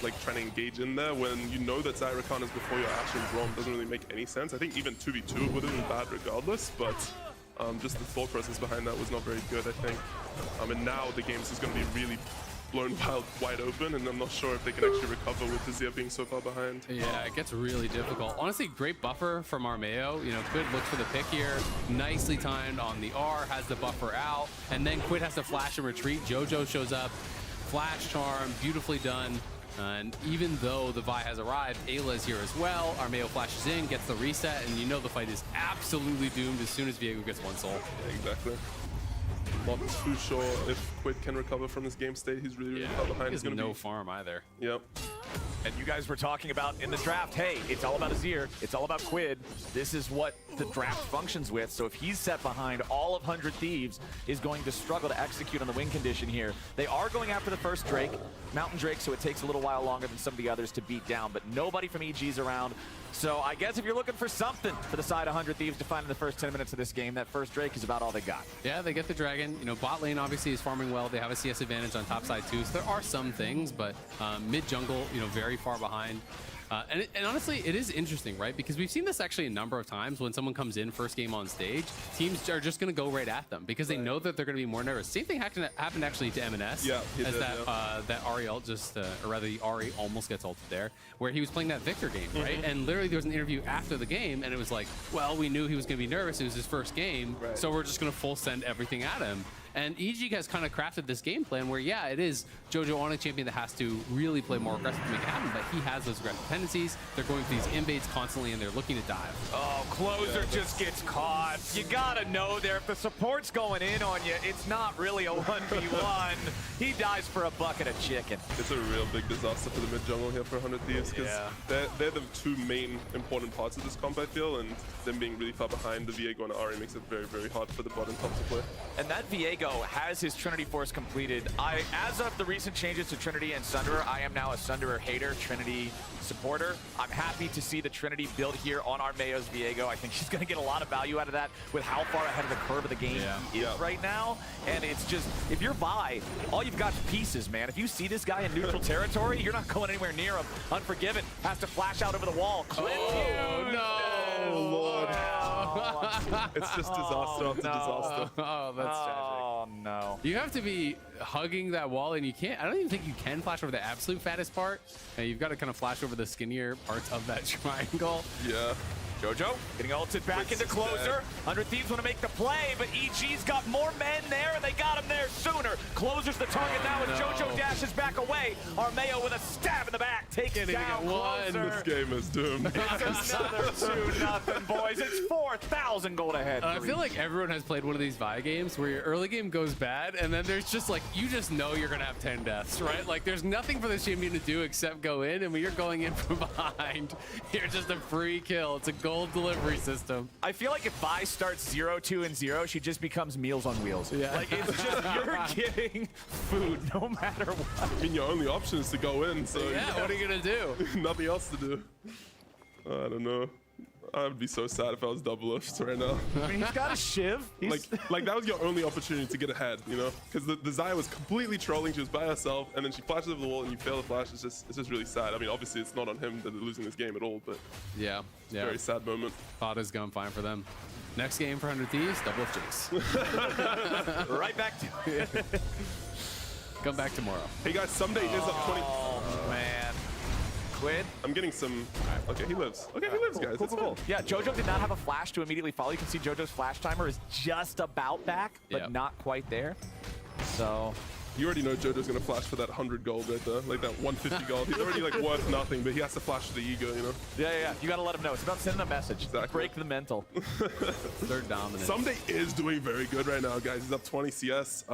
like trying to engage in there when you know that Zyrakan is before your Ashe and Braum doesn't really make any sense. I think even 2v2 would have been bad regardless, but just the thought process behind that was not very good, I think. And now the game is just going to be really blown wide open, and I'm not sure if they can actually recover with Azir being so far behind. Yeah, it gets really difficult. Honestly, great buffer from Armeo. You know, Quid looks for the pick here. Nicely timed on the R, has the buffer out, and then Quid has to flash and retreat. Jojo shows up, flash charm, beautifully done. And even though the Vi has arrived, Ayla is here as well. Armeo flashes in, gets the reset, and you know the fight is absolutely doomed as soon as Viego gets one soul. Yeah, exactly. Not too sure if Quid can recover from this game state. He's really far behind. He's gonna no farm either. Yep. And you guys were talking about in the draft, hey, it's all about Azir, it's all about Quid. This is what the draft functions with. So if he's set behind, all of 100 Thieves is going to struggle to execute on the win condition here. They are going after the first Drake, Mountain Drake, so it takes a little while longer than some of the others to beat down, but nobody from EG's around. So I guess if you're looking for something for the side 100 Thieves to find in the first 10 minutes of this game, that first Drake is about all they got. Yeah, they get the Dragon. You know, bot lane obviously is farming well. They have a CS advantage on top side too, so there are some things, but mid jungle, you know, very far behind. And honestly, it is interesting, right? Because we've seen this actually a number of times when someone comes in first game on stage, teams are just going to go right at them because they know that they're going to be more nervous. Same thing happened actually to MNS. Yeah, as that Ahri ult just, or rather the Ahri almost gets ulted there, where he was playing that Victor game, right? And literally there was an interview after the game, and it was like, well, we knew he was going to be nervous. It was his first game, so we're just going to full send everything at him. And EG has kind of crafted this game plan where, yeah, it is Jojo on a champion that has to really play more aggressive to make it happen, but he has those aggressive tendencies. They're going for these invades constantly, and they're looking to dive. Oh, Closer just gets caught. You gotta know there, if the support's going in on you, it's not really a 1v1. He dies for a bucket of chicken. It's a real big disaster for the mid jungle here for 100 Thieves because they're the two main important parts of this comp, I feel, and them being really far behind the Viego and Ahri makes it very, very hard for the bot and top to play. And that Viego has his Trinity Force completed. As of the recent changes to Trinity and Sunderer, I am now a Sunderer hater, Trinity supporter. I'm happy to see the Trinity built here on Armeo's Viego. I think she's going to get a lot of value out of that with how far ahead of the curve of the game he is right now. And it's just, if you're Vi, all you've got is pieces, man. If you see this guy in neutral territory, you're not going anywhere near him. Unforgiven has to flash out over the wall. Oh, no! Oh, Lord. It's just disaster after disaster. Oh, that's tragic. Oh, no. You have to be hugging that wall, and you can't. I don't even think you can flash over the absolute fattest part. And you've got to kind of flash over the skinnier parts of that triangle. Yeah. Jojo getting ulted back into Closer. 100 Thieves want to make the play, but EG's got more men there, and they got him there sooner. Closer's the target now as Jojo dashes back away. Armeo with a stab in the back takes down Closer. This game is doomed. It's another 2-0, boys. It's 4,000 gold ahead. I feel like everyone has played one of these Vi games where your early game goes bad, and then there's just like, you just know you're going to have 10 deaths, right? Like, there's nothing for this champion to do except go in, and when you're going in from behind, you're just a free kill. It's a gold delivery system. I feel like if Vi starts 0-2 and 0, she just becomes Meals on Wheels. Yeah. Like, it's just, you're getting food no matter what. I mean, your only option is to go in, so yeah, what are you going to do? Nothing else to do. I don't know. I would be so sad if I was double lift right now. I mean, he's got a shiv. Like that was your only opportunity to get ahead, you know? Because the Xayah was completely trolling. She was by herself, and then she flashes over the wall, and you fail the flash. It's just really sad. I mean, obviously, it's not on him that they're losing this game at all, but yeah, very sad moment. Thought is going fine for them. Next game for 100 Thieves, double lift Jace. Right back to it. Come back tomorrow. Hey guys, Someday is up 20. Oh man. Quid. I'm getting some. Okay, he lives. Okay, he lives, guys. That's cool. Yeah, Jojo did not have a flash to immediately follow. You can see Jojo's flash timer is just about back, but not quite there. So you already know Jojo's gonna flash for that 100 gold right there, like that 150 gold. He's already like worth nothing, but he has to flash for the ego, you know? Yeah. You gotta let him know. It's about sending a message. Exactly. Break the mental. They're dominant. Someday is doing very good right now, guys. He's up 20 CS.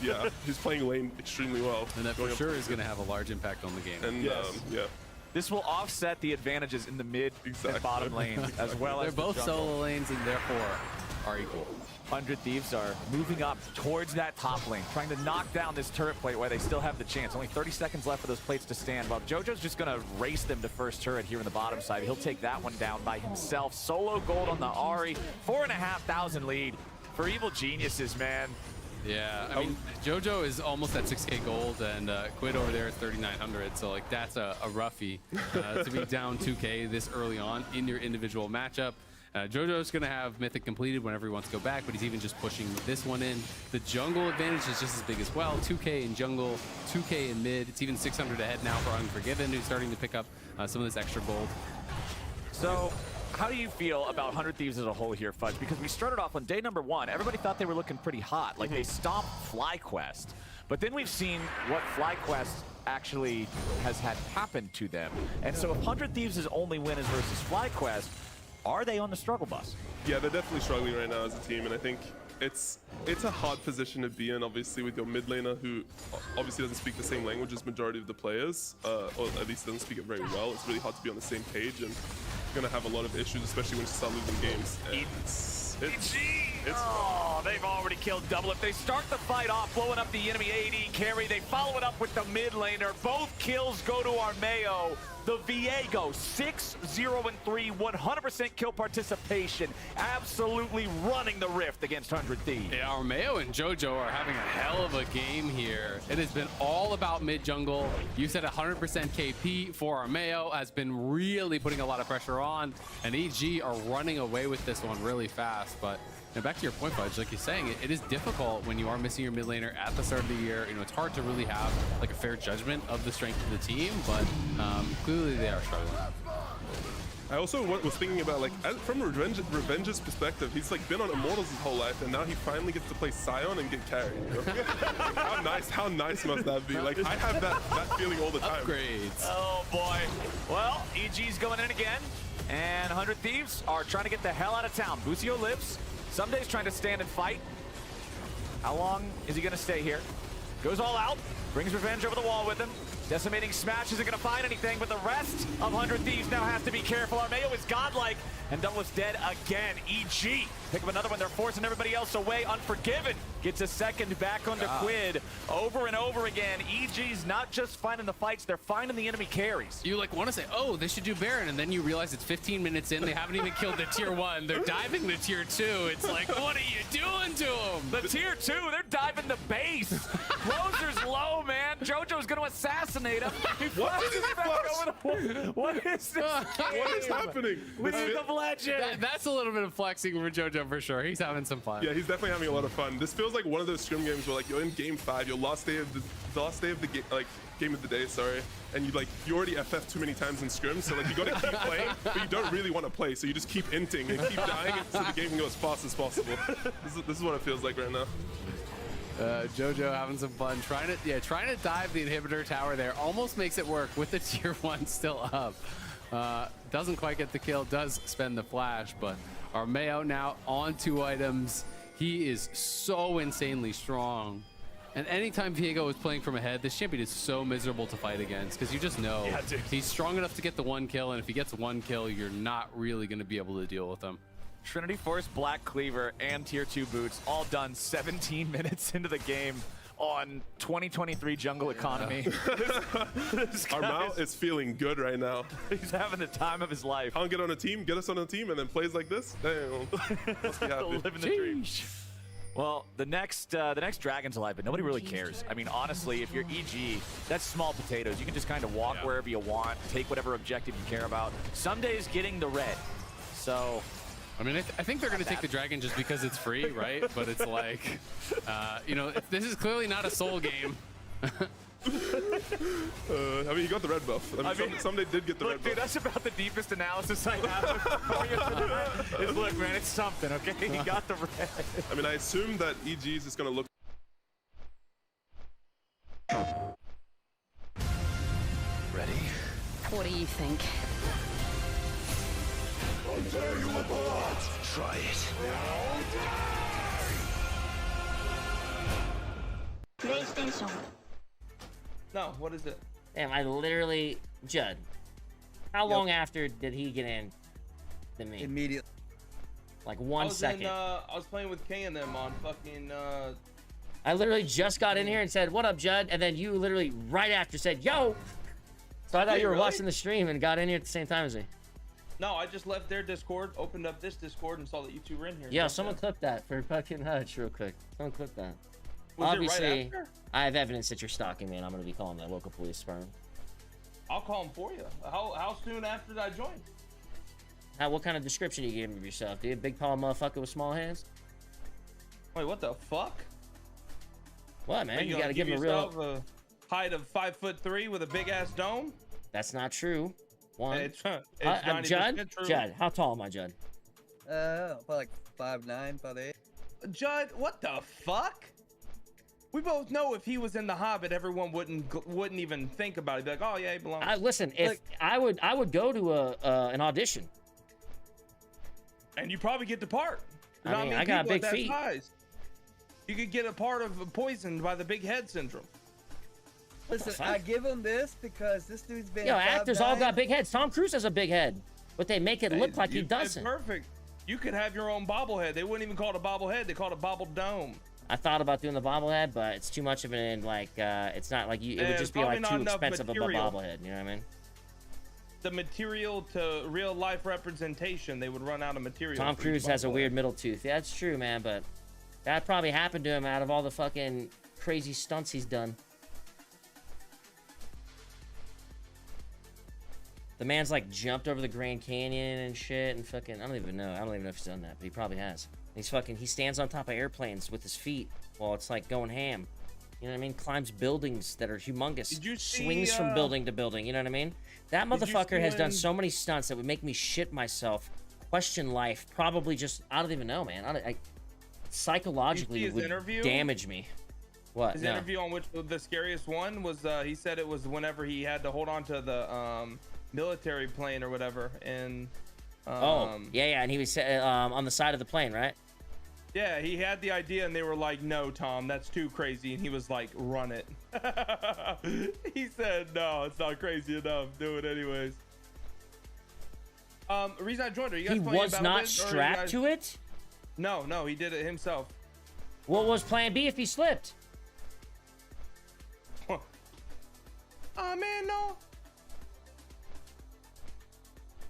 Yeah, he's playing lane extremely well. And that for sure is gonna have a large impact on the game. And yeah. This will offset the advantages in the mid and bottom lanes as well as they're both solo lanes and therefore are equal. 100 Thieves are moving up towards that top lane, trying to knock down this turret plate while they still have the chance. Only 30 seconds left for those plates to stand. Well, Jojo's just going to race them to first turret here in the bottom side. He'll take that one down by himself. Solo gold on the Ahri. 4,500 lead for Evil Geniuses, man. Yeah, I mean, JoJo is almost at 6K gold, and Quid over there is 3,900. So like that's a roughie to be down 2K this early on in your individual matchup. JoJo's going to have Mythic completed whenever he wants to go back, but he's even just pushing this one in. The jungle advantage is just as big as well. 2K in jungle, 2K in mid. It's even 600 ahead now for Unforgiven, who's starting to pick up some of this extra gold. So, how do you feel about 100 Thieves as a whole here, Fudge? Because we started off on day number 1, everybody thought they were looking pretty hot. Like, they stomped FlyQuest. But then we've seen what FlyQuest actually has had happen to them. And so if 100 Thieves' only win is versus FlyQuest, are they on the struggle bus? Yeah, they're definitely struggling right now as a team, and I think it's a hard position to be in, obviously, with your mid laner who obviously doesn't speak the same language as majority of the players, or at least doesn't speak it very well. It's really hard to be on the same page, and you're gonna have a lot of issues, especially when you start losing games. Oh, they've already killed double. If they start the fight off, blowing up the enemy AD carry, they follow it up with the mid laner. Both kills go to Armeo. The Viego, 6-0-3, 100% kill participation. Absolutely running the rift against 100 Thieves. Yeah, Armeo and JoJo are having a hell of a game here. It has been all about mid jungle. You said 100% KP for Armeo has been really putting a lot of pressure on, and EG are running away with this one really fast. But back to your point, Fudge, like you're saying, it is difficult when you are missing your mid laner at the start of the year. You know, it's hard to really have like a fair judgment of the strength of the team, but clearly they are struggling. I also was thinking about, like, from Revenge's perspective, he's like been on Immortals his whole life, and now he finally gets to play Sion and get carried. You know? how nice must that be? Like, I have that feeling all the time. Upgrades. Oh boy. Well, EG's going in again, and 100 Thieves are trying to get the hell out of town. Busio lives. Somedays trying to stand and fight. How long is he going to stay here? Goes all out. Brings Revenge over the wall with him. Decimating Smash isn't going to find anything, but the rest of 100 Thieves now has to be careful. Armeo is godlike, and Double is dead again. EG pick up another one. They're forcing everybody else away. Unforgiven gets a second back onto Quid. Over and over again. EG's not just finding the fights, they're finding the enemy carries. You like want to say, oh, they should do Baron, and then you realize it's 15 minutes in, they haven't even killed the tier 1. They're diving the tier 2. It's like, what are you doing to them? The tier 2, they're diving the base. Closer's low, man. JoJo's going to assassinate him. What is this? What is this? What is happening? League of Legends. That's a little bit of flexing for JoJo for sure. He's having some fun. Yeah, he's definitely having a lot of fun. This feels like one of those scrim games where, like, you're in game 5, your last day of the game, like game of the day, sorry, and you already FF too many times in scrim, so like you got to keep playing, but you don't really want to play, so you just keep inting and keep dying so the game can go as fast as possible. This is what it feels like right now. JoJo having some fun, trying to dive the inhibitor tower there. Almost makes it work with the tier 1 still up. Doesn't quite get the kill, does spend the flash, but Armeo now on 2 items. He is so insanely strong. And anytime Viego is playing from ahead, this champion is so miserable to fight against, because you just know he's strong enough to get the 1 kill, and if he gets 1 kill, you're not really going to be able to deal with him. Trinity Force, Black Cleaver, and Tier 2 boots all done 17 minutes into the game on 2023 jungle economy. This Armao is feeling good right now. He's having the time of his life. Can't get on a team, get us on a team, and then plays like this? Damn. Must be happy. Living the dream. Well, the next Dragon's alive, but nobody really cares. I mean, honestly, if you're EG, that's small potatoes. You can just kind of walk wherever you want, take whatever objective you care about. Some days getting the red. So, I mean, I think they're going to take the dragon just because it's free, right? But it's like, you know, this is clearly not a soul game. I mean, you got the red buff. I mean, Someday did get the red buff. Dude, that's about the deepest analysis I have. Is look, man, it's something, okay? He got the red. I mean, I assume that EG is just going to look. Ready? What do you think? I'll tear you apart! Try it. PlayStation. No, what is it? Damn, I literally... Judd, how long after did he get in than me? Immediately. Like 1 second. I was playing with K and them on fucking... I literally just got in here and said, what up, Judd? And then you literally right after said, yo! So I thought you were watching the stream and got in here at the same time as me. No, I just left their Discord, opened up this Discord, and saw that you two were in here. Yeah, someone clip that for fucking Hutch real quick. Someone clip that. Was obviously, it right after? I have evidence that you're stalking me, and I'm gonna be calling the local police department. I'll call him for you. How soon after did I join? Now, what kind of description you gave me of yourself, dude? Big tall motherfucker with small hands? Wait, what the fuck? What, man? Are You gonna gotta give him a real. yourself a height of 5'3" with a big ass dome. That's not true. One. It's I'm 90% Judd. true. Judd, how tall am I, Judd? Probably like 5'9", 5'8". Judd, what the fuck? We both know if he was in The Hobbit, everyone wouldn't even think about it. Be like, oh yeah, he belongs. Listen, if I would go to an audition. And you probably get the part. I mean, I got people at big that feet. size. You could get a part of poisoned by the big head syndrome. Listen, I give him this because this dude's been. Yo, actors all 5'9". got big heads. Tom Cruise has a big head, but they make it look like he It's doesn't. perfect. You could have your own bobblehead. They wouldn't even call it a bobblehead. They call it a bobble dome. I thought about doing the bobblehead, but it's too much of an like. It's not like you. It would It's just be probably like not too enough expensive of a material. bobblehead. You know what I mean? The material to real life representation, they would run out of material. Tom for each Cruise has a bobblehead. weird middle tooth. Yeah, that's true, man. But that probably happened to him out of all the fucking crazy stunts he's done. The man's like jumped over the Grand Canyon and shit and fucking. I don't even know if he's done that, but he probably has. He stands on top of airplanes with his feet while it's like going ham. You know what I mean? Climbs buildings that are humongous. Did you see, swings from building to building. You know what I mean? That Did you motherfucker see has done when- so many stunts that would make me shit myself, question life, probably just, I don't even know, man. I psychologically his would interview? damage me. What? His No. interview on which the scariest one was, he said it was whenever he had to hold on to the military plane or whatever, and yeah, and he was on the side of the plane, right? yeah, he had the idea, and they were like, "No, Tom, that's too crazy," and he was like, "Run it." He said, "No, it's not crazy enough. Do it anyways." The reason I joined her, you guys He playing was Battle not Bits, or you strapped guys- to it? No, he did it himself. What was plan B if he slipped? Oh man, no.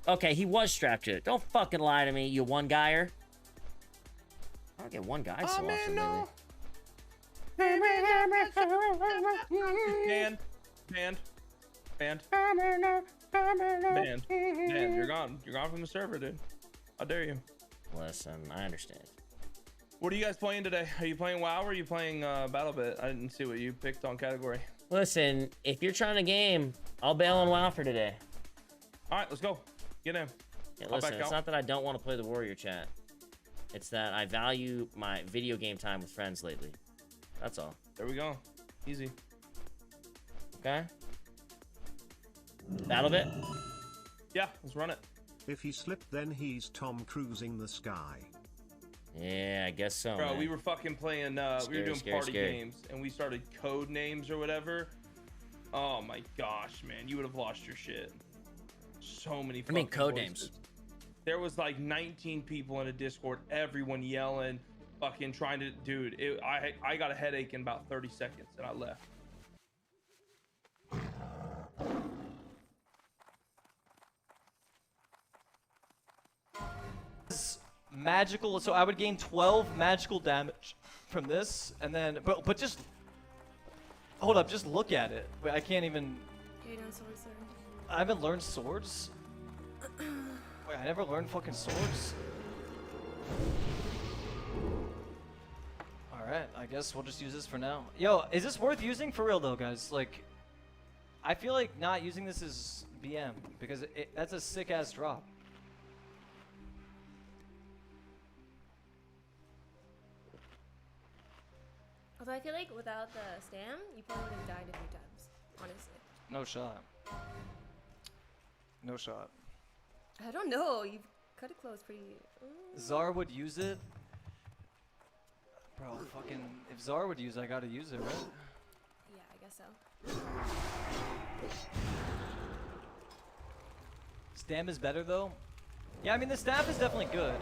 Okay, he was strapped to it. Don't fucking lie to me, you one-guyer. I don't get one guy so Oh often man, no. lately. Banned. You're gone. You're gone from the server, dude. How dare you? Listen, I understand. What are you guys playing today? Are you playing WoW or are you playing BattleBit? I didn't see what you picked on category. Listen, if you're trying to game, I'll bail on WoW for today. All right, let's go. Get in. Yeah, I'll listen, back it's out. not that I don't want to play the Warrior chat. It's that I value my video game time with friends lately. That's all. There we go. Easy. Okay? BattleBit? Yeah, let's run it. If he slipped, then he's Tom Cruising the sky. Yeah, I guess so, Bro, man. we were fucking playing, we Scary, were doing scary, party scary. games, and we started code names or whatever. Oh my gosh, man, you would have lost your shit. So many I mean, fucking code voices. names. There was like 19 people in a Discord, everyone yelling, fucking trying to, dude, I got a headache in about 30 seconds, and I left. Magical, so I would gain 12 magical damage from this, and then but just hold up, just look at it. Wait, I can't even. I haven't learned swords. Wait, I never learned fucking swords. All right, I guess we'll just use this for now. Yo, is this worth using for real though, guys? Like, I feel like not using this is BM because that's a sick ass drop. Although I feel like without the stam, you probably would have died a few times, honestly. No shot. No shot. I don't know, you've cut it close pretty... Zar would use it. Bro, fucking... If Zar would use it, I gotta use it, right? Yeah, I guess so. Stam is better, though. Yeah, I mean, the staff is definitely good.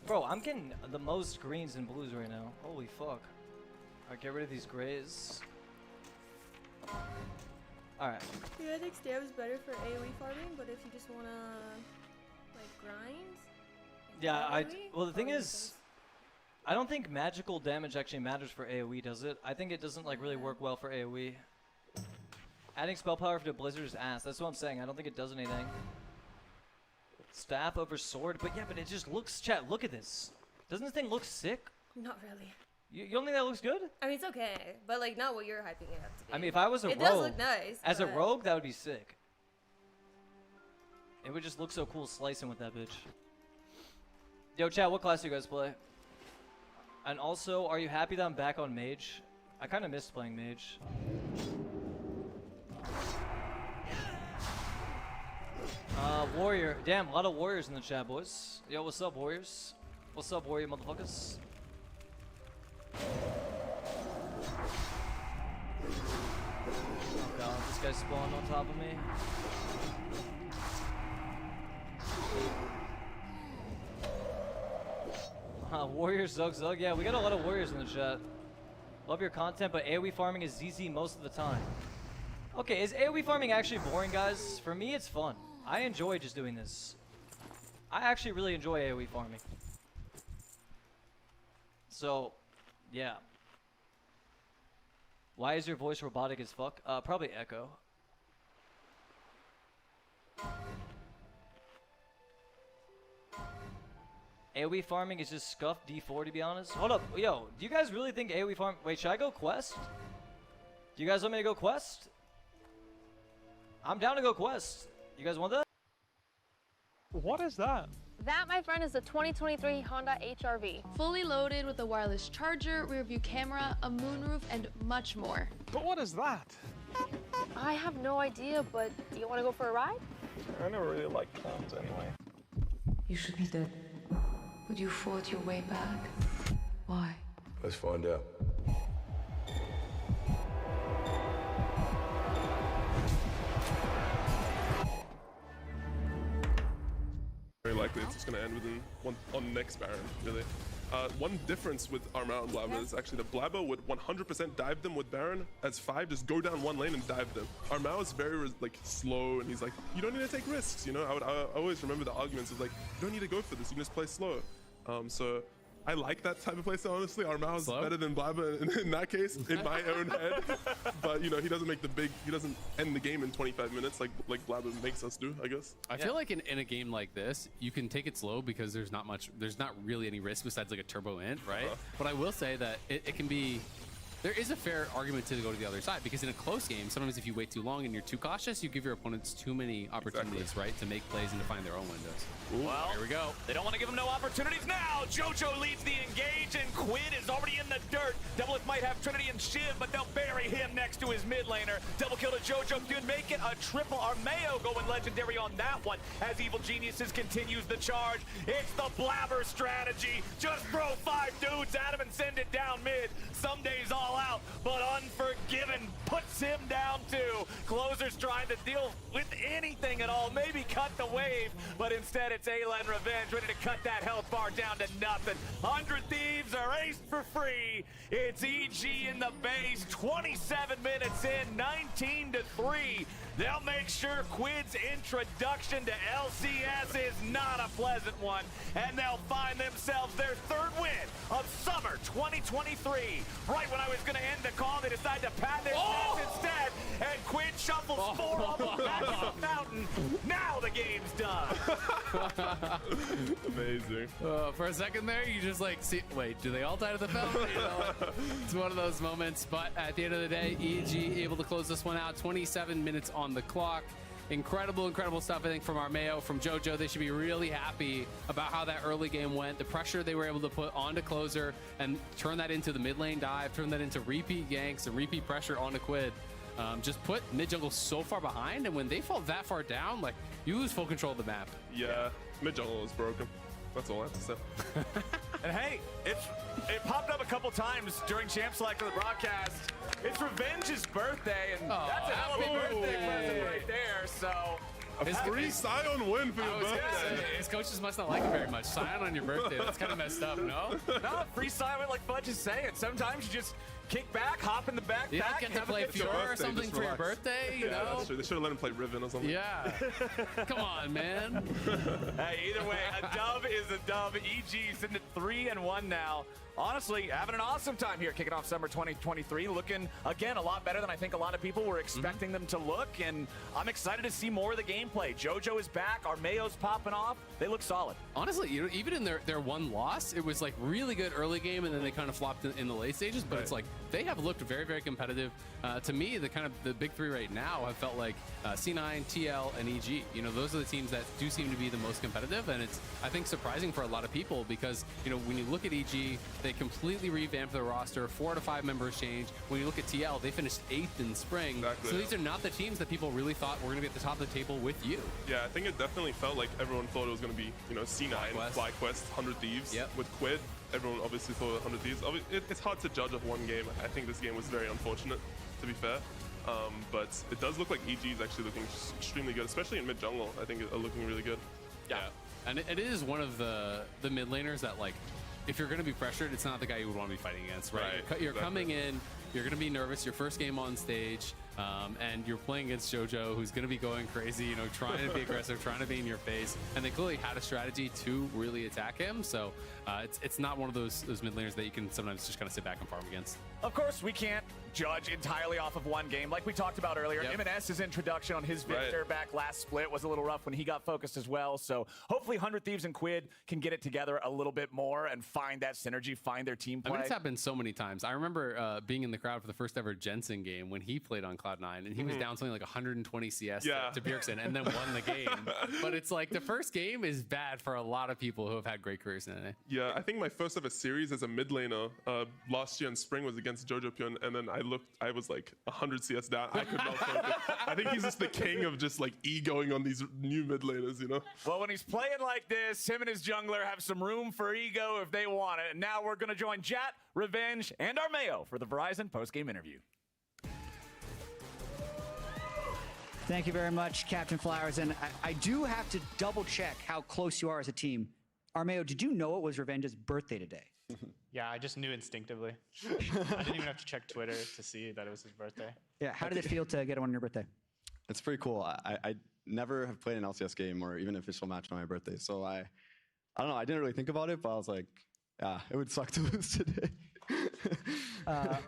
Bro, I'm getting the most greens and blues right now. Holy fuck. Alright, get rid of these grays. All right. Yeah, I think stab is better for AoE farming, but if you just wanna like grind. Yeah, well the thing farming is, I don't think magical damage actually matters for AoE, does it? I think it doesn't like really work well for AoE. Adding spell power to Blizzard is ass. That's what I'm saying. I don't think it does anything. Staff over sword, but yeah, but it just looks. Chat, look at this. Doesn't this thing look sick? Not really. You don't think that looks good? I mean, it's okay, but like not what you're hyping it up to be. I mean, if I was a rogue, it does look nice. As a but- rogue, that would be sick. It would just look so cool slicing with that bitch. Yo, chat, what class do you guys play? And also, are you happy that I'm back on mage? I kind of missed playing mage. Warrior. Damn, a lot of warriors in the chat, boys. Yo, what's up, warriors? What's up, warrior motherfuckers? Oh god, this guy spawned on top of me. Warrior Zug Zug. Yeah, we got a lot of warriors in the chat. Love your content, but AoE farming is ZZ most of the time. Okay, is AoE farming actually boring, guys? For me, it's fun. I enjoy just doing this. I actually really enjoy AoE farming. So, yeah. Why is your voice robotic as fuck? Probably Echo. AoE farming is just scuffed D4, to be honest. Hold up, yo, do you guys really think AoE farm? Wait, should I go quest? Do you guys want me to go quest? I'm down to go quest. You guys want that? What is that? That, my friend, is the 2023 Honda HR-V. Fully loaded with a wireless charger, rear view camera, a moonroof, and much more. But what is that? I have no idea, but do you want to go for a ride? I never really liked clowns anyway. You should be dead. But you fought your way back. Why? Let's find out. Very likely it's just going to end within on next Baron, really. One difference with Armao and Blabber is actually that Blabber would 100% dive them with Baron as 5, just go down one lane and dive them. Armao is very like slow, and he's like, you don't need to take risks, you know? I always remember the arguments of like, you don't need to go for this, you can just play slow. So I like that type of playstyle, honestly. Armao is better than Blabber in that case, in my own head. But, you know, he doesn't end the game in 25 minutes like Blabber makes us do, I guess. I feel like in a game like this, you can take it slow because there's not really any risk besides like a turbo int, right? But I will say that it can be, there is a fair argument to go to the other side, because in a close game, sometimes if you wait too long and you're too cautious, you give your opponents too many opportunities, right, to make plays and to find their own windows. Ooh, well, here we go. They don't want to give him no opportunities now. JoJo leads the engage, and Quid is already in the dirt. Doublelift might have Trinity and Shiv, but they'll bury him next to his mid laner. Double kill to JoJo could make it a triple. Armao going legendary on that one as Evil Geniuses continues the charge. It's the Blabber strategy. Just throw 5 dudes at him and send it down mid. Some days all out, but Unforgiven puts him down too. Closer's trying to deal with anything at all, maybe cut the wave, but instead it's Alan Revenge ready to cut that health bar down to nothing. 100 Thieves are aced for free. It's EG in the base, 27 minutes in, 19-3. They'll make sure Quid's introduction to LCS is not a pleasant one, and they'll find themselves their 3rd win of summer 2023. Right when I was going to end the call, they decide to pad their stats instead, and Quid shuffles 4 of them back to the fountain. Now the game's done. Amazing. For a second there, you just like, see, wait, do they all die to the fountain? You know, it's one of those moments, but at the end of the day, EG able to close this one out. 27 minutes on the clock. Incredible stuff, I think, from Armao, from JoJo. They should be really happy about how that early game went, the pressure they were able to put onto Closer and turn that into the mid lane dive, turn that into repeat ganks and repeat pressure onto Quid. Just put mid jungle so far behind, and when they fall that far down, like, you lose full control of the map. Yeah, mid jungle is broken. That's all I have to say. And hey, it popped up a couple times during Champ Select of the broadcast. It's Revenge's birthday, and that's a hell of a birthday present right there, so... A free Sion win for your birthday. His coaches must not like it very much. Sion on your birthday, that's kind of messed up, no? No, free Sion, like Fudge is saying. Sometimes you just kick back, hop in the backpack. You don't get to have a play good Fiora time. or something just for your relax. birthday, you Yeah, know? that's true. They should have let him play Riven or something. Yeah. Come on, man. Hey, either way, a dub is a dub. EG sitting at 3-1 now. Honestly, having an awesome time here, kicking off summer 2023. Looking, again, a lot better than I think a lot of people were expecting them to look, and I'm excited to see more of the gameplay. JoJo is back. Armeo's popping off. They look solid. Honestly, you know, even in their one loss, it was like really good early game, and then they kind of flopped in the late stages. But it's like they have looked very, very competitive. To me, the big three right now have felt like C9, TL, and EG. You know, those are the teams that do seem to be the most competitive, and it's, I think, surprising for a lot of people because, you know, when you look at EG, they completely revamped their roster. 4 to 5 members changed. When you look at TL, they finished 8th in spring. Exactly. So these are not the teams that people really thought were going to be at the top of the table with you. Yeah, I think it definitely felt like everyone thought it was going to be, you know, C9, FlyQuest, 100 Thieves. Yep. With Quid, everyone obviously thought 100 Thieves. It's hard to judge off one game. I think this game was very unfortunate, to be fair. But it does look like EG is actually looking extremely good, especially in mid jungle. I think are looking really good. Yeah. And it is one of the mid laners that, like, if you're going to be pressured, it's not the guy you would want to be fighting against, right? You're coming in, you're going to be nervous, your first game on stage, and you're playing against JoJo, who's going to be going crazy, you know, trying to be aggressive, trying to be in your face, and they clearly had a strategy to really attack him, so it's not one of those mid laners that you can sometimes just kind of sit back and farm against. Of course, we can't judge entirely off of one game. Like we talked about earlier, M&S's introduction on his Victor back last split was a little rough when he got focused as well. So hopefully 100 Thieves and Quid can get it together a little bit more and find that synergy, find their team play. I mean, it's happened so many times. I remember being in the crowd for the first ever Jensen game when he played on Cloud9, and he was down something like 120 CS to Bjergsen and then won the game. But it's like the first game is bad for a lot of people who have had great careers in it. Yeah, I think my first ever series as a mid laner last year in spring was against Jojo Pion, and then I was like 100 CS down. I could not focus. I think he's just the king of just like egoing on these new mid laners, you know? Well, when he's playing like this, him and his jungler have some room for ego if they want it. And now we're going to join Jat, Revenge, and Armeo for the Verizon post-game interview. Thank you very much, Captain Flowers. And I do have to double check how close you are as a team. Armeo, did you know it was Revenge's birthday today? Yeah, I just knew instinctively. I didn't even have to check Twitter to see that it was his birthday. Yeah, how did it feel to get one on your birthday? It's pretty cool. I never have played an LCS game or even an official match on my birthday. So I don't know, I didn't really think about it, but I was like, yeah, it would suck to lose today.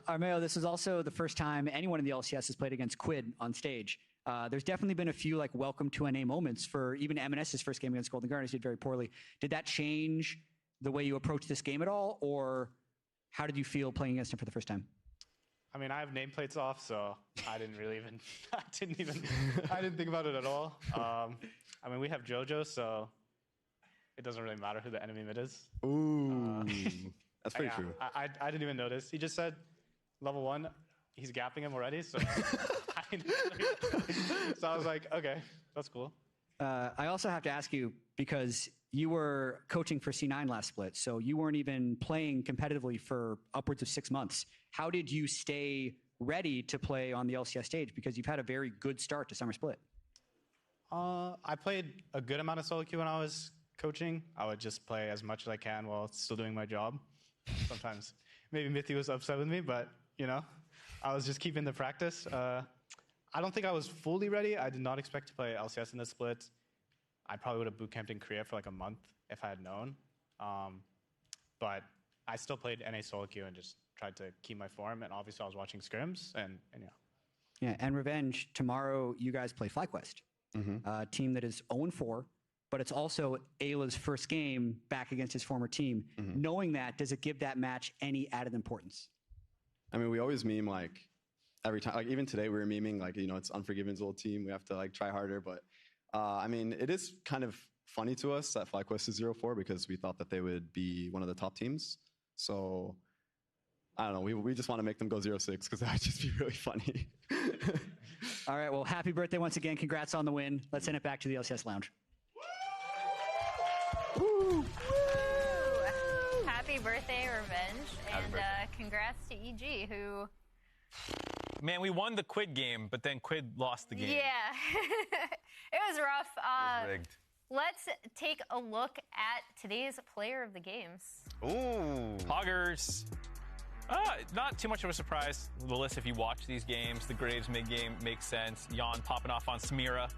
Armeo, this is also the first time anyone in the LCS has played against Quid on stage. There's definitely been a few like welcome to NA moments for even M&S's first game against Golden Guardians. Did very poorly. Did that change the way you approach this game at all, or how did you feel playing against him for the first time? I mean, I have nameplates off, so I didn't really even, I didn't think about it at all. I mean, we have JoJo, so it doesn't really matter who the enemy mid is. Ooh, that's pretty true. I didn't even notice. He just said level 1, he's gapping him already, so so I was like, okay, that's cool. I also have to ask you, because you were coaching for C9 last split, so you weren't even playing competitively for upwards of 6 months. How did you stay ready to play on the LCS stage? Because you've had a very good start to summer split. I played a good amount of solo queue when I was coaching. I would just play as much as I can while still doing my job. Sometimes maybe Mithy was upset with me, but you know, I was just keeping the practice. I don't think I was fully ready. I did not expect to play LCS in this split. I probably would have bootcamped in Korea for like a month if I had known. But I still played NA solo queue and just tried to keep my form. And obviously I was watching scrims and yeah. Yeah, and Revenge, tomorrow you guys play FlyQuest, a team that is 0-4, but it's also Ayla's first game back against his former team. Knowing that, does it give that match any added importance? I mean, we always meme like every time, like even today we were memeing like, you know, it's Unforgiven's old team. We have to like try harder, but I mean, it is kind of funny to us that FlyQuest is 0-4 because we thought that they would be one of the top teams. So I don't know. We just want to make them go 0-6 because that would just be really funny. All right. Well, happy birthday once again. Congrats on the win. Let's send it back to the LCS Lounge. Woo! Happy birthday, Revenge. And congrats to EG, who... Man, we won the Quid game, but then Quid lost the game. Yeah. It was rough. It was rigged. Let's take a look at today's player of the games. Ooh. Poggers. Not too much of a surprise. The list, if you watch these games, the Graves mid-game makes sense. Yon popping off on Shmira.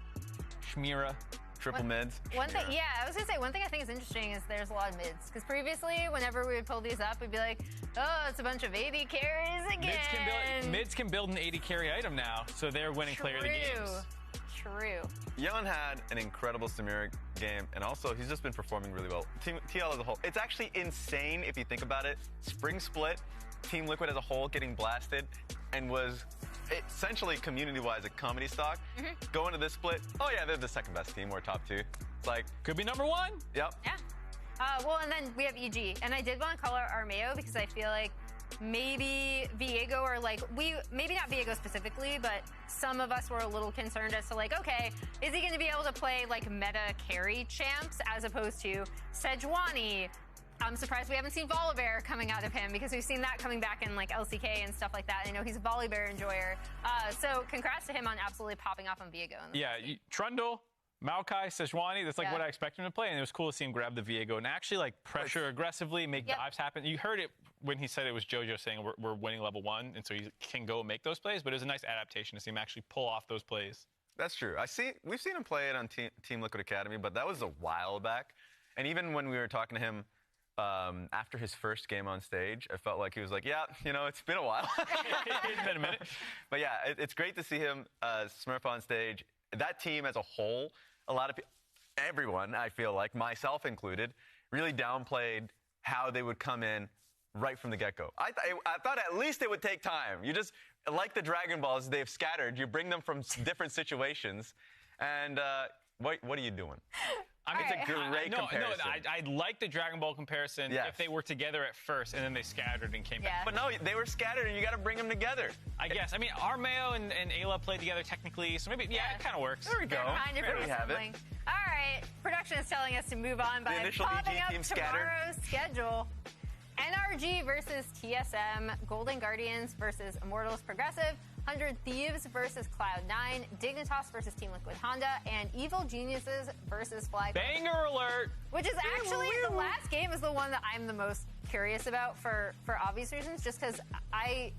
Triple mids. One thing, yeah, I was gonna say one thing I think is interesting is there's a lot of mids. Because previously, whenever we would pull these up, we'd be like, oh, it's a bunch of 80 carries again. Mids can build an 80 carry item now, so they're winning player of the games. True. Yon had an incredible Samira game, and also he's just been performing really well. TL as a whole, it's actually insane if you think about it. Spring Split, Team Liquid as a whole getting blasted, and was essentially community-wise a comedy stock. Going to this split, oh yeah, they're the second best team, we're top 2. It's like, could be number 1. Yep. Yeah. Well, and then we have EG, and I did want to call out our Mayo because I feel like maybe Viego or like maybe not Viego specifically, but some of us were a little concerned as to like, okay, is he going to be able to play like meta carry champs as opposed to Sejuani? I'm surprised we haven't seen Volibear coming out of him because we've seen that coming back in like LCK and stuff like that. I know he's a Volibear enjoyer. So congrats to him on absolutely popping off on Viego. Yeah, Trundle, Maokai, Sejuani, that's like what I expect him to play, and it was cool to see him grab the Viego and actually like pressure aggressively, make dives happen. You heard it when he said it was JoJo saying we're winning level 1, and so he can go make those plays, but it was a nice adaptation to see him actually pull off those plays. That's true. We've seen him play it on Team Liquid Academy, but that was a while back. And even when we were talking to him after his first game on stage, I felt like he was like, yeah, you know, it's been a while. It's been a minute. But yeah, it's great to see him Smurf on stage. That team as a whole, a lot of people, everyone, I feel like, myself included, really downplayed how they would come in right from the get-go. I thought at least it would take time. You just, like the Dragon Balls, they've scattered. You bring them from different situations, and what are you doing? I mean, it's a great comparison. No, I like the Dragon Ball comparison if they were together at first and then they scattered and came back. But no, they were scattered and you got to bring them together. I guess. I mean, Armeo and Ayla played together technically, so maybe, it kind of works. There we go. Kind of there we have it. All right, production is telling us to move on by popping up tomorrow's schedule. NRG versus TSM, Golden Guardians versus Immortals Progressive, 100 Thieves versus Cloud9, Dignitas versus Team Liquid Honda, and Evil Geniuses versus FlyQuest. Banger alert! Which is actually, the last game is the one that I'm the most curious about for obvious reasons, just because I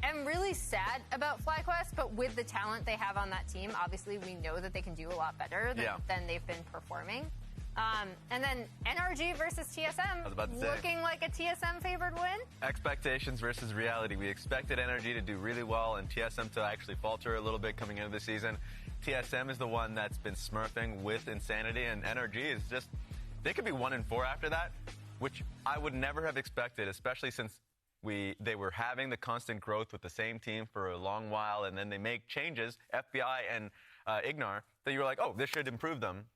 am really sad about FlyQuest, but with the talent they have on that team, obviously we know that they can do a lot better than they've been performing. And then NRG versus TSM, looking like a TSM favored win. Expectations versus reality. We expected NRG to do really well and TSM to actually falter a little bit coming into the season. TSM is the one that's been smurfing with Insanity, and NRG is just, they could be 1-4 after that, which I would never have expected, especially since they were having the constant growth with the same team for a long while, and then they make changes, FBI and Ignar, that you were like, oh, this should improve them.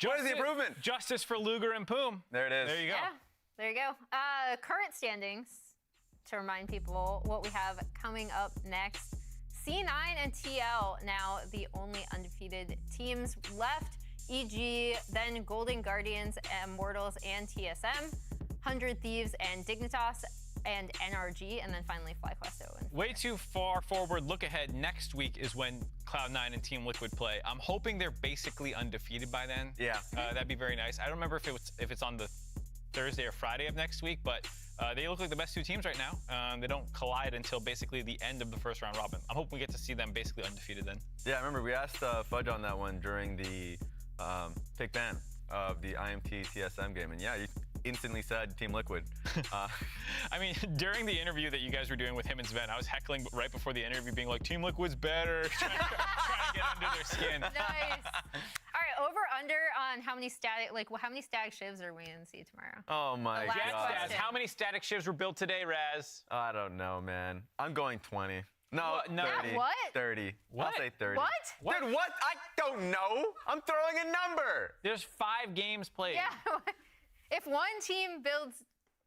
What is the improvement? Justice for Luger and Poom. There it is. There you go. Yeah, there you go. Current standings, to remind people what we have coming up next. C9 and TL now the only undefeated teams left. EG, then Golden Guardians, Immortals, and TSM. 100 Thieves and Dignitas and NRG, and then finally FlyQuest. Way too far forward. Look ahead. Next week is when Cloud9 and Team Liquid play. I'm hoping they're basically undefeated by then. Yeah. That'd be very nice. I don't remember if it's on the Thursday or Friday of next week, but they look like the best two teams right now. They don't collide until basically the end of the first round robin. I'm hoping we get to see them basically undefeated then. Yeah, I remember we asked Fudge on that one during the pick ban of the IMT TSM game, and yeah, you instantly said Team Liquid. I mean, during the interview that you guys were doing with him and Sven, I was heckling right before the interview, being like, Team Liquid's better, trying to get under their skin. Nice. All right, over under on how many static shivs are we gonna see tomorrow? Oh my God. How many static shivs were built today, Raz? I don't know, man. I'm going 20. No, no. 30. What? 30. What? I'll say 30. What? Dude, what? I don't know. I'm throwing a number. There's 5 games played. Yeah. If one team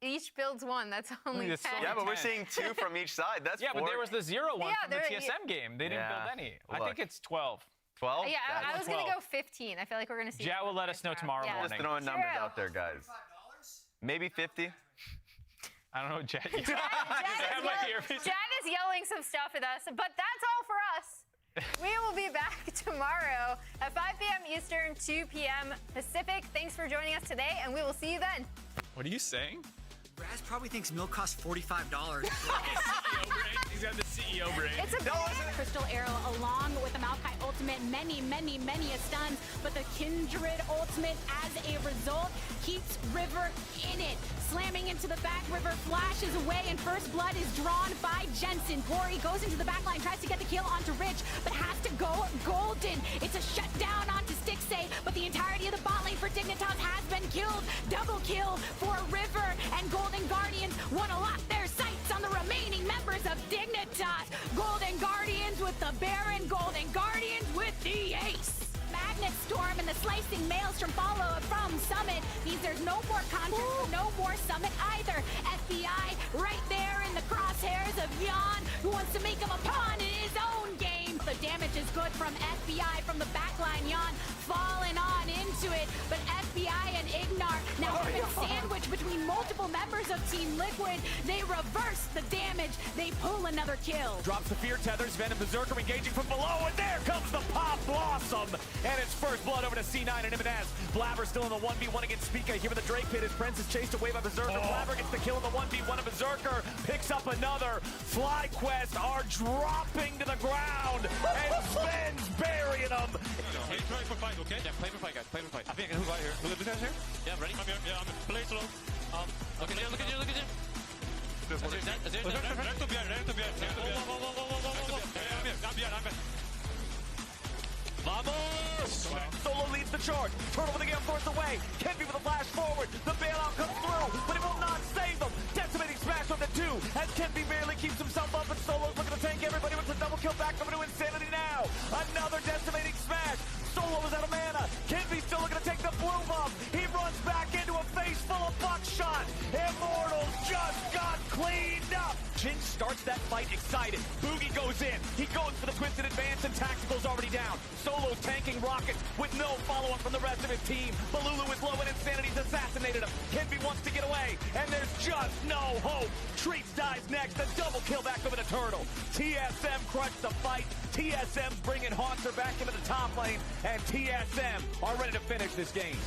each builds one, that's only 10. Yeah, but we're seeing 2 from each side. That's 4. But there was the 0 one from the TSM game. They didn't build any. I think it's 12. 12? Yeah, I was going to go 15. I feel like we're going to see. Jat will let us know tomorrow morning. Just throwing numbers out there, guys. Maybe 50? I don't know, Jat. Jat is yelling some stuff at us, but that's all for us. We will be back tomorrow at 5 p.m. Eastern, 2 p.m. Pacific. Thanks for joining us today, and we will see you then. What are you saying? Raz probably thinks milk costs $45. He's got the CEO brain. It's a Crystal Arrow along with the Maokai ultimate, many a stuns, but the Kindred ultimate as a result keeps River in it. Slamming into the back, River flashes away, and first blood is drawn by Jensen. Gory goes into the backline, tries to get the kill onto Rich, but has to go golden. It's a shutdown onto Stixxay, but the entirety of the bot lane for Dignitas has been killed. Double kill for River, and Golden Guardians want to lock their sights on the remaining members of Dignitas. Golden Guardians with the Baron, Golden Guardians with the Ace. Magnet Storm and the slicing maelstrom follow from Summit means there's no more Contrast, no more Summit either. FBI right there in the crosshairs of Yan, who wants to make him a pawn in his own game. The damage is good from FBI from the backline. Yan falling on into it, but FBI and Ignar now have been sandwiched between multiple members of Team Liquid. They reverse the damage. They pull another kill. Drops the fear tethers. Venom Berserker engaging from below, and there comes the Pop Blossom. And it's first blood over to C9 and Ibanez. Blabber still in the 1v1 against Spica. Here with the Drake pit. His Prince is chased away by Berserker. Blabber gets the kill in the 1v1 of Berserker. Picks up another. FlyQuest are dropping to the ground. And Sven's burying them. Hey, play for fight, okay? Yeah, play for fight, guys. Play for fight. I think I can move out here. Look at this guy's here? Yeah, I'm ready. I'm here. Yeah, I'm in. Play slow. Look at you, look at you, look at you. Recto behind, recto behind. I'm behind. Vamos! Solo leads the charge. Turtle with the game forced away. Kenby with a flash forward. The bailout comes through, but it will not save them. Decimating smash on the 2 as Kenby barely keeps himself up, and Solo's looking to tank everybody with a double kill back over to Insanity now. Another decimating smash. Solo is out of mana. Kenby still looking to take the blue buff. He runs back into a face full of buckshot. Immortals just got cleaned up. Jin starts that fight excited. Boogie goes in. He goes for the twisted advance, and Tactical's already down. Solo's tanking rockets with no follow-up from the rest of his team. Balulu is low and Insanity's assassinated him. Kenby wants to get away, and there's just no hope. Treats dies next. A double kill back over the Turtle. TSM crushed the fight. TSM's bringing Haunter back into the top lane, and TSM are ready to finish this game.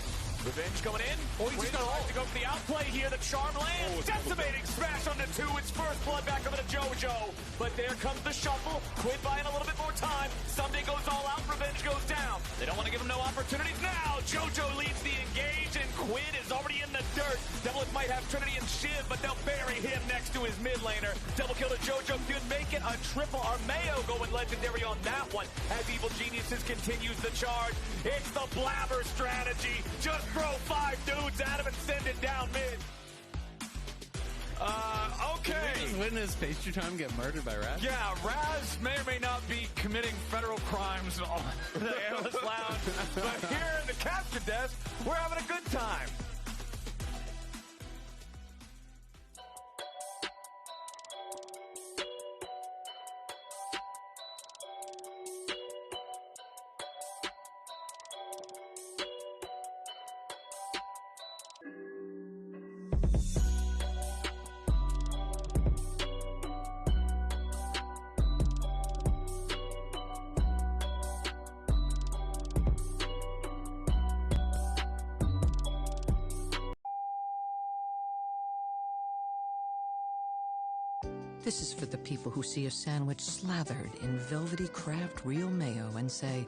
Revenge going in. Oh, he's trying to go for the outplay here. The charm lands. Decimating smash on the 2. It's first blood back over to JoJo. But there comes the shuffle. Quid buying a little bit more time. Someday goes all out. Revenge goes down. They don't want to give him no opportunities now. JoJo leads the engage, and Quid is already in the dirt. Devilish might have Trinity and Shiv, but they'll bury him next to his mid laner. Double kill to JoJo. Could make it a triple. Armeo going legendary on that one as Evil Geniuses continues the charge. It's the Blabber strategy. Just throw 5 dudes at him and send it down mid. Okay. Did we just witness Pastry Time get murdered by Raz? Yeah, Raz may or may not be committing federal crimes on the Analyst Lounge, but here in the capture desk, we're having a good time. This is for the people who see a sandwich slathered in velvety Kraft real mayo and say,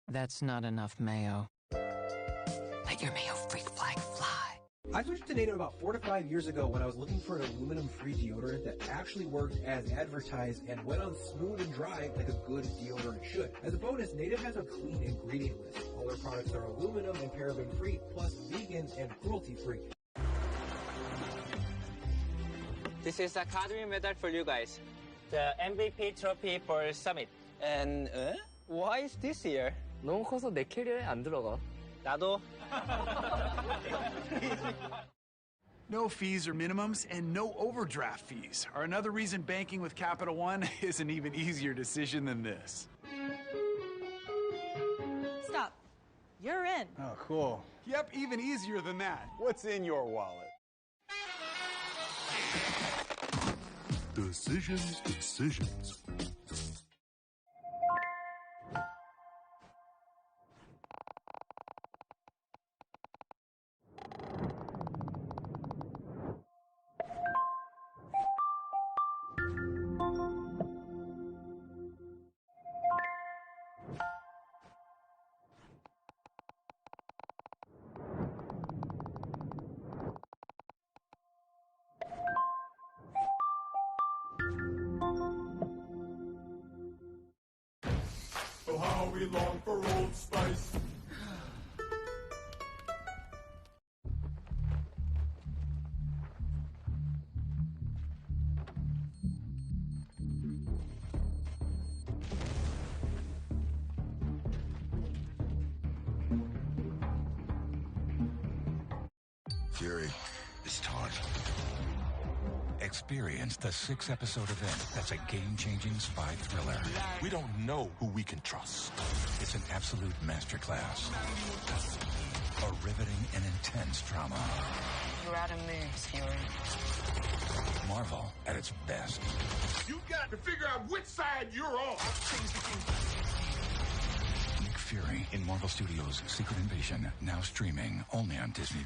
that's not enough mayo. Let your mayo freak flag fly. I switched to Native about 4 to 5 years ago when I was looking for an aluminum-free deodorant that actually worked as advertised and went on smooth and dry like a good deodorant should. As a bonus, Native has a clean ingredient list. All their products are aluminum and paraben-free, plus vegan and cruelty-free. This is a cadre medal for you guys. The MVP trophy for Summit. And why is this here? 너무 커서 내 캐리어에 안 들어가. 나도. No fees or minimums and no overdraft fees are another reason banking with Capital One is an even easier decision than this. Stop. You're in. Oh, cool. Yep, even easier than that. What's in your wallet? Decisions. we long for Old Spice. Fury, it's time. Experience the 6-episode event that's a game-changing spy thriller. We don't know who we can trust. It's an absolute masterclass. A riveting and intense drama. You're out of moves, Fury. Marvel at its best. You got to figure out which side you're on. Nick Fury in Marvel Studios' Secret Invasion, now streaming only on Disney+.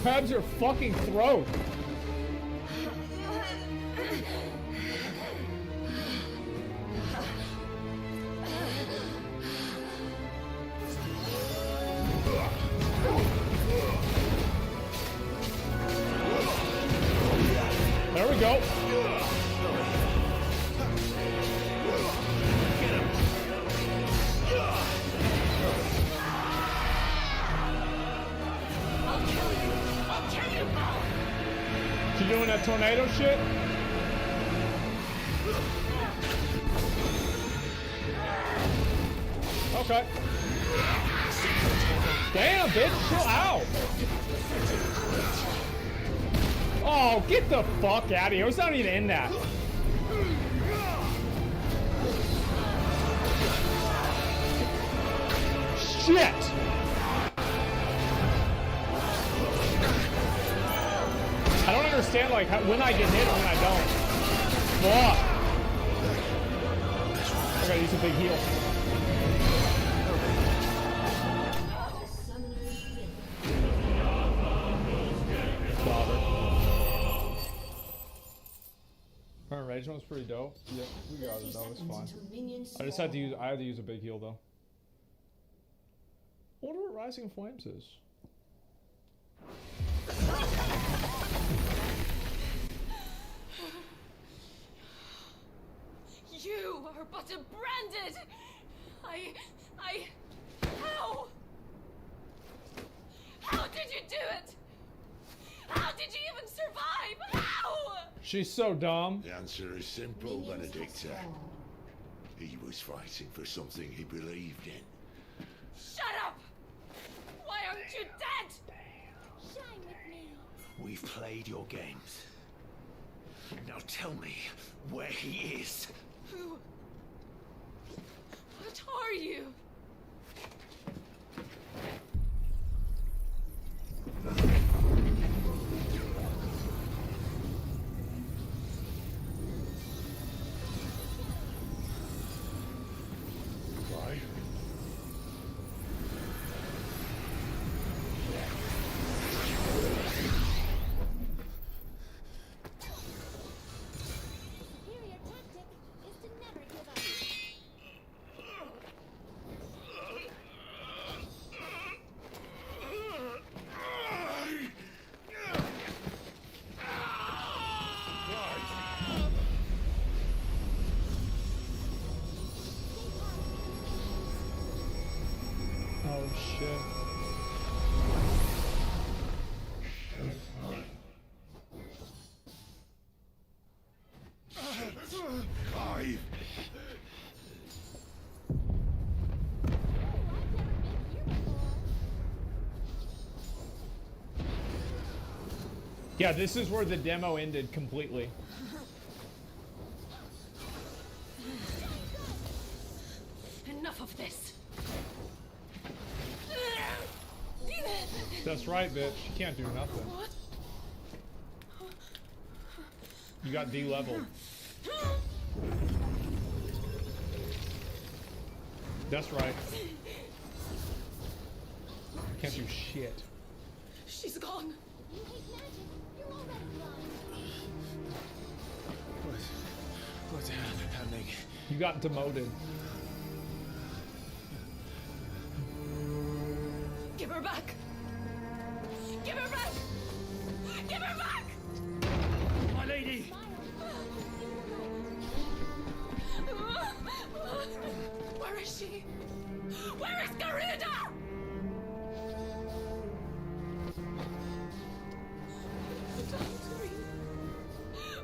grabs your fucking throat. There we go. She doing that tornado shit? Okay. Damn, bitch, chill out. Oh, get the fuck out of here. It's not even in that. Shit! I don't understand, like, when I get hit and when I don't. Fuck! I gotta use a big heal. Alright, Rage one's pretty dope. Yep, we got it though, it's fine. I just had to use, I had to use a big heal though. I wonder what Rising Flames is. You are but a branded. How? How did you do it? How did you even survive? How? She's so dumb. The answer is simple, Benedicta. He was fighting for something he believed in. Shut up! Why aren't you dead? Shine with me. We've played your games. Now tell me where he is. Who? What are you? Why? Oh shit. Clive! Yeah, this is where the demo ended completely. Enough of this. That's right, bitch. You can't do nothing. What? You got de-leveled. That's right. Can't do shit. She's gone. What's happening? You got demoted. Give her back. Give her back. Give her back. My lady! Where is she? Where is Garuda?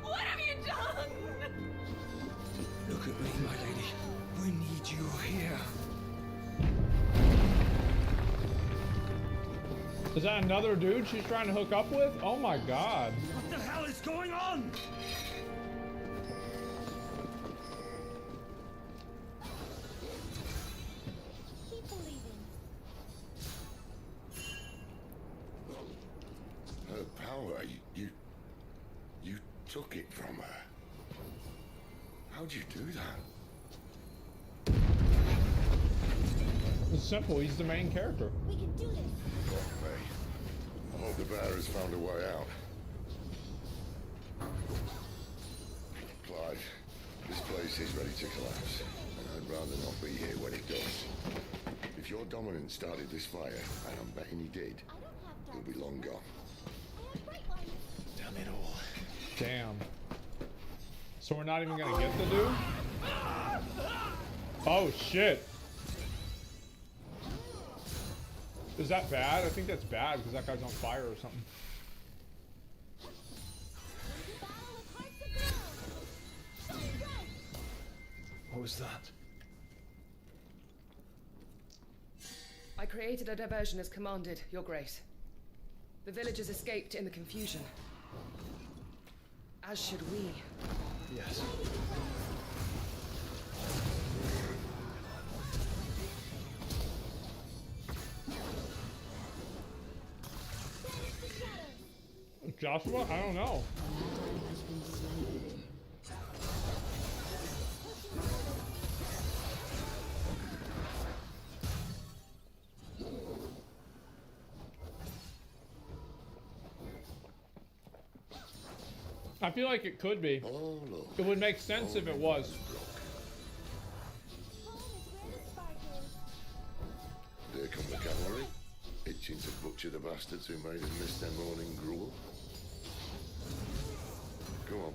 What have you done? Look at me, my lady. We need you here. Is that another dude she's trying to hook up with? Oh my god. What the hell is going on? Keep believing. Her power, you took it from her. How'd you do that? It's simple, he's the main character. We can do this. Fuck me. hope the bear has found a way out. Clive, this place is ready to collapse, and I'd rather not be here when it does. If your dominant started this fire, and I'm betting he did, he'll be long gone. Damn it all. Damn. So we're not even gonna get the dude? Oh shit. Is that bad? I think that's bad because that guy's on fire or something. What was that? I created a diversion as commanded, Your Grace. The villagers escaped in the confusion. As should we. Yes. Joshua? I don't know. I feel like it could be. It would make sense if it was. There come the cavalry, itching to butcher the bastards who made us miss their morning gruel. Come on.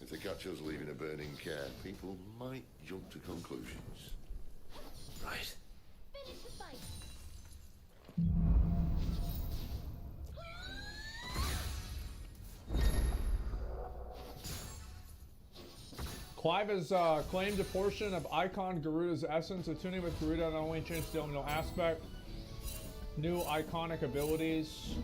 If they catch us leaving a burning care, people might jump to conclusions. Right. Clive has claimed a portion of Icon Garuda's essence. Attuning with Garuda not only changed the elemental aspect, new iconic abilities.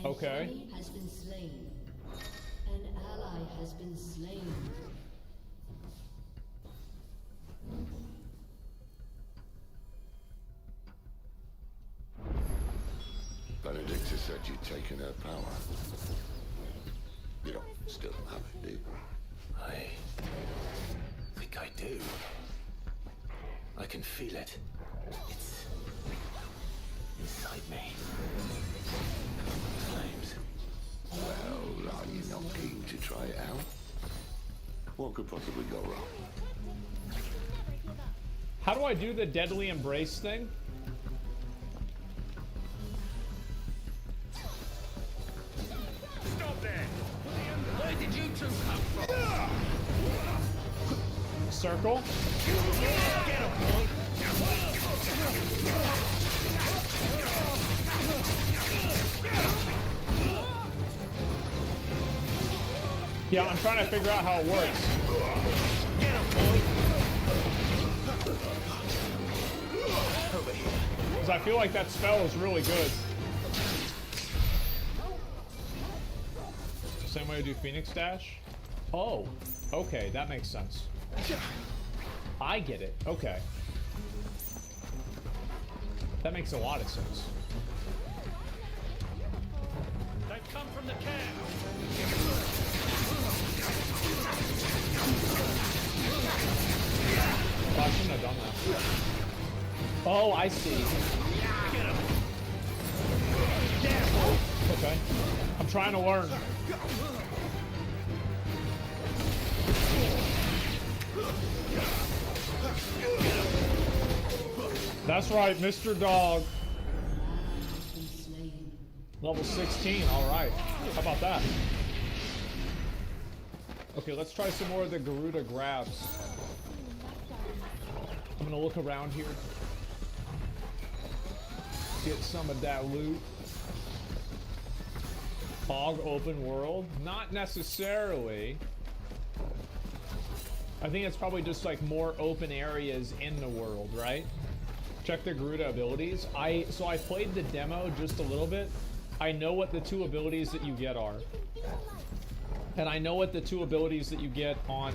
Okay. An enemy has been slain. An ally has been slain. Benedicta said you'd taken her power. You don't still have it, do you? I think I do. I can feel it. It's inside me. Flames. Well, are you not keen to try it out? What could possibly go wrong? How do I do the deadly embrace thing? Stop there! Where did you two come from? Circle. Get him, boy! Yeah, I'm trying to figure out how it works. Get him, boy! Because I feel like that spell is really good. Same way I do Phoenix Dash? Oh, okay, that makes sense. I get it, okay. That makes a lot of sense. They've come from the camp! Oh, I shouldn't have done that. Oh, I see. Okay. I'm trying to learn. That's right, Mr. Dog. Level 16, alright. How about that? Okay, let's try some more of the Garuda grabs. I'm gonna look around here. Get some of that loot. Hog open world? Not necessarily. I think it's probably just like more open areas in the world, right? Check the Garuda abilities. So I played the demo just a little bit. I know what the two abilities that you get are. And I know what the two abilities that you get on